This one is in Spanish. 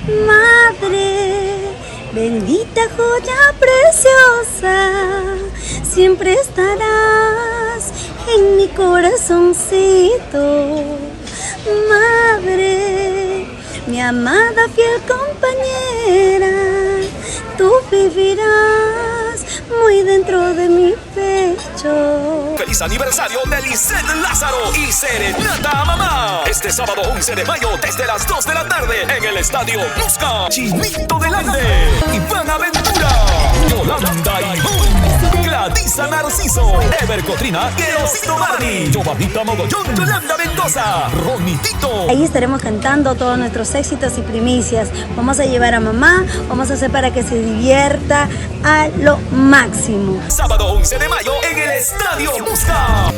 Madre, bendita joya preciosa, siempre estarás en mi corazoncito. Madre, mi amada fiel compañera, tú vivirás muy dentro de mi pecho. ¡Feliz aniversario de Lisset Lázaro y Serenata a Mamá! Este sábado 11 de mayo desde las 2 de la tarde en el Estadio Musca. Chinito del Ande, Iván Aventura, Yolanda y Boom, Gladisa Narciso, Ever Cotrina y Osito Barney, Giovannita Mogollón, Yolanda Mendoza, Ronitito. Ahí estaremos cantando todos nuestros éxitos y primicias. Vamos a llevar a mamá, vamos a hacer para que se divierta a lo máximo. Sábado 11 de mayo en el Estadio Musca.